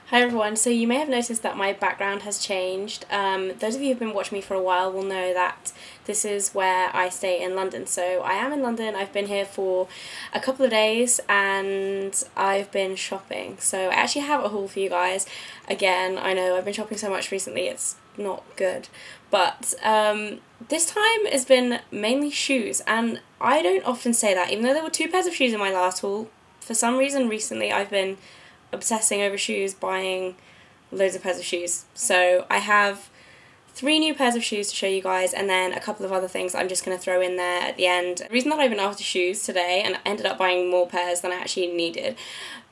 Hi everyone, so you may have noticed that my background has changed. Those of you who have been watching me for a while will know that this is where I stay in London. So I am in London, I've been here for a couple of days and I've been shopping. So I actually have a haul for you guys. Again, I know I've been shopping so much recently, it's not good. But this time has been mainly shoes, and I don't often say that, even though there were 2 pairs of shoes in my last haul. For some reason recently I've been obsessing over shoes, buying loads of pairs of shoes. So I have 3 new pairs of shoes to show you guys, and then a couple of other things I'm just going to throw in there at the end. The reason that I've been after shoes today, and I ended up buying more pairs than I actually needed,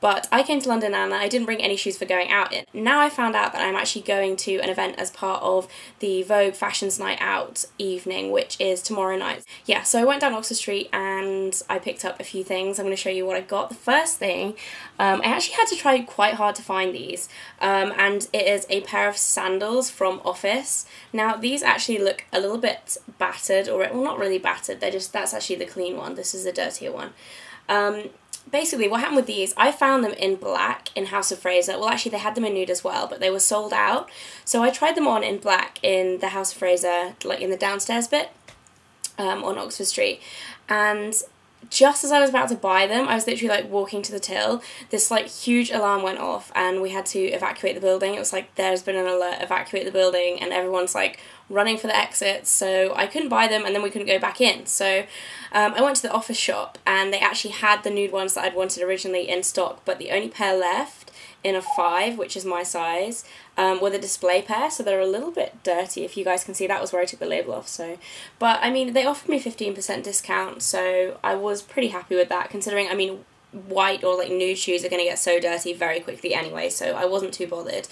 but I came to London and I didn't bring any shoes for going out in. Now I found out that I'm actually going to an event as part of the Vogue Fashions Night Out evening, which is tomorrow night. Yeah, so I went down Oxford Street and I picked up a few things. I'm going to show you what I got. The first thing, I actually had to try quite hard to find these, and it is a pair of sandals from Office. Now these actually look a little bit battered, or well, not really battered, that's actually the clean one, this is the dirtier one. Basically what happened with these, I found them in black in House of Fraser. Well, actually they had them in nude as well, but they were sold out. So I tried them on in black in the House of Fraser, like in the downstairs bit, on Oxford Street, and just as I was about to buy them, I was literally like walking to the till, this like huge alarm went off and we had to evacuate the building. It was like, there's been an alert, evacuate the building, and everyone's like running for the exits, so I couldn't buy them and then we couldn't go back in. So I went to the Office shop and they actually had the nude ones that I'd wanted originally in stock, but the only pair left in a 5, which is my size, were the display pair, so they're a little bit dirty. If you guys can see, that was where I took the label off. So, but I mean, they offered me 15% discount, so I was pretty happy with that, considering, I mean, white or like nude shoes are going to get so dirty very quickly anyway, so I wasn't too bothered.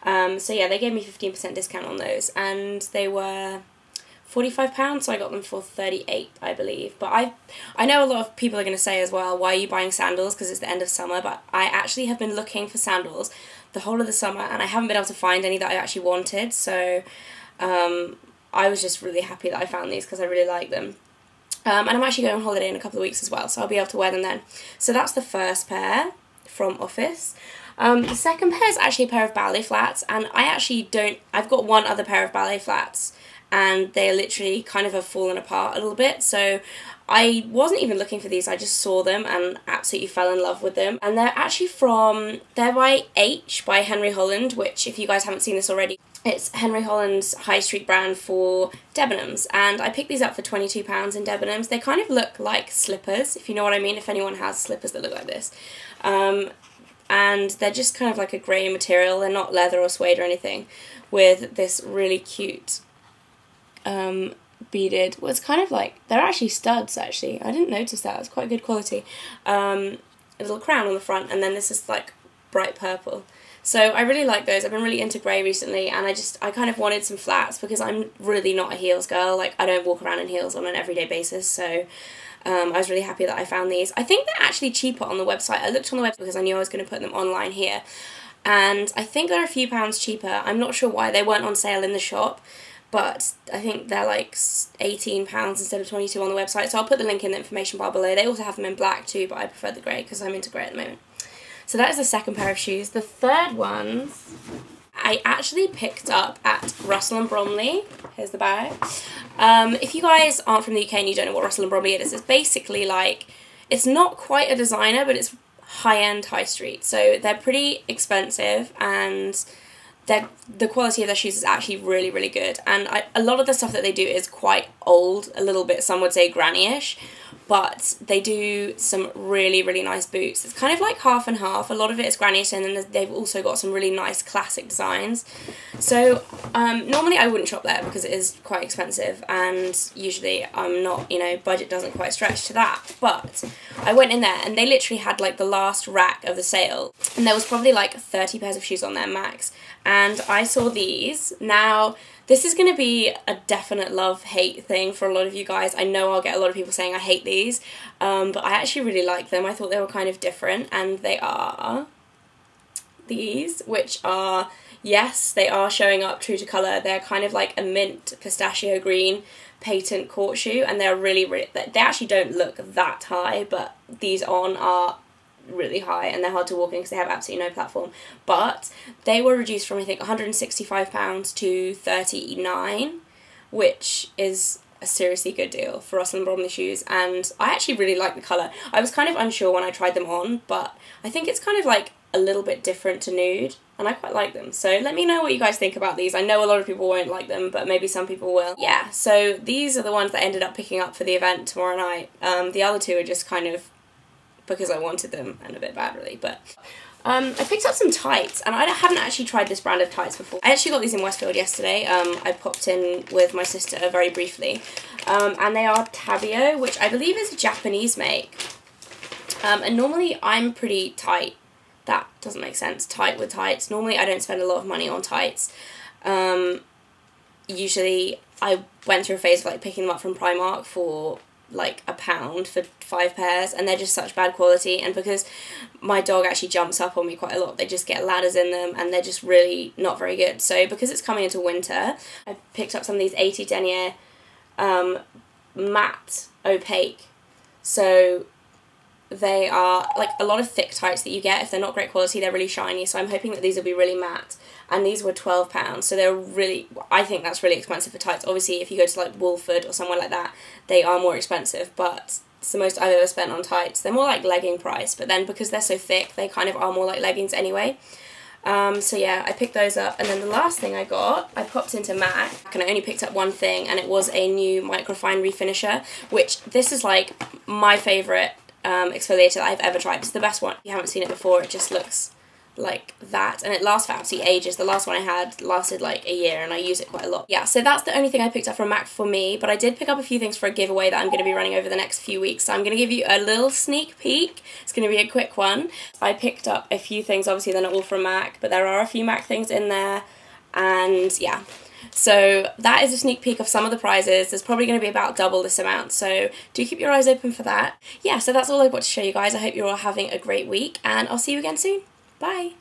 So yeah, they gave me 15% discount on those, and they were £45, so I got them for 38, I believe. But I know a lot of people are going to say as well, why are you buying sandals, because it's the end of summer, but I actually have been looking for sandals the whole of the summer and I haven't been able to find any that I actually wanted, so I was just really happy that I found these because I really like them. And I'm actually going on holiday in a couple of weeks as well, so I'll be able to wear them then. So that's the first pair from Office. The second pair is actually a pair of Ballet Flats, and I've got one other pair of Ballet Flats, and they literally kind of have fallen apart a little bit, so I wasn't even looking for these, I just saw them and absolutely fell in love with them. And they're actually they're by H, by Henry Holland, which, if you guys haven't seen this already, it's Henry Holland's high street brand for Debenhams, and I picked these up for £22 in Debenhams. They kind of look like slippers, if you know what I mean, if anyone has slippers that look like this. And they're just kind of like a grey material, they're not leather or suede or anything, with this really cute beaded, well, it's kind of like, they're actually studs actually, I didn't notice that, it's quite good quality. A little crown on the front, and then this is like bright purple. So I really like those. I've been really into grey recently, and I kind of wanted some flats because I'm really not a heels girl, like I don't walk around in heels on an everyday basis, so I was really happy that I found these. I think they're actually cheaper on the website. I looked on the website because I knew I was going to put them online here, and I think they're a few pounds cheaper. I'm not sure why, they weren't on sale in the shop, but I think they're like £18 instead of 22 on the website, so I'll put the link in the information bar below. They also have them in black too, but I prefer the grey because I'm into grey at the moment. So that is the second pair of shoes. The third ones I actually picked up at Russell & Bromley. Here's the bag. If you guys aren't from the UK and you don't know what Russell & Bromley is, it's basically like, it's not quite a designer, but it's high-end high street. So they're pretty expensive, and the quality of their shoes is actually really, really good. And a lot of the stuff that they do is quite old, a little bit, some would say granny-ish, but they do some really, really nice boots. It's kind of like half and half. A lot of it is granny-ish, and then they've also got some really nice classic designs. So normally I wouldn't shop there because it is quite expensive, and usually I'm not, you know, budget doesn't quite stretch to that. But I went in there and they literally had like the last rack of the sale, and there was probably like 30 pairs of shoes on there max. And I saw these. Now, this is going to be a definite love-hate thing for a lot of you guys. I know I'll get a lot of people saying I hate these, but I actually really like them. I thought they were kind of different, and they are these, which are, yes, they are showing up true to colour. They're kind of like a mint pistachio green patent court shoe, and they're really, really, they actually don't look that high, but these on are really high and they're hard to walk in because they have absolutely no platform. But they were reduced from, I think, £165 to £39, which is a seriously good deal for Russell & Bromley shoes, and I actually really like the colour. I was kind of unsure when I tried them on, but I think it's kind of like a little bit different to nude, and I quite like them. So let me know what you guys think about these. I know a lot of people won't like them, but maybe some people will. Yeah, so these are the ones that I ended up picking up for the event tomorrow night. The other two are just kind of because I wanted them, and a bit bad really, but I picked up some tights, and I hadn't actually tried this brand of tights before. I actually got these in Westfield yesterday. I popped in with my sister very briefly, and they are Tabio, which I believe is a Japanese make, and normally I'm pretty tight. That doesn't make sense, tight with tights. Normally I don't spend a lot of money on tights. Usually I went through a phase of like picking them up from Primark for like £1 for 5 pairs, and they're just such bad quality, and because my dog actually jumps up on me quite a lot, they just get ladders in them and they're just really not very good. So because it's coming into winter, I picked up some of these 80 denier matte opaque. So they are like a lot of thick tights that you get. If they're not great quality, they're really shiny, so I'm hoping that these will be really matte. And these were £12, so they're really, I think that's really expensive for tights. Obviously if you go to like Wolford or somewhere like that, they are more expensive, but it's the most I've ever spent on tights. They're more like legging price, but then because they're so thick, they kind of are more like leggings anyway. So yeah, I picked those up, and then the last thing I got, I popped into MAC, and I only picked up one thing, and it was a new microfine refinisher, which this is like my favourite exfoliator that I've ever tried. It's the best one. If you haven't seen it before, it just looks like that, and it lasts for absolutely ages. The last one I had lasted like a year, and I use it quite a lot. Yeah, so that's the only thing I picked up from MAC for me, but I did pick up a few things for a giveaway that I'm going to be running over the next few weeks, so I'm going to give you a little sneak peek. It's going to be a quick one. I picked up a few things, obviously they're not all from MAC, but there are a few MAC things in there, and yeah. So that is a sneak peek of some of the prizes. There's probably going to be about double this amount, so do keep your eyes open for that. Yeah, so that's all I've got to show you guys. I hope you're all having a great week, and I'll see you again soon. Bye!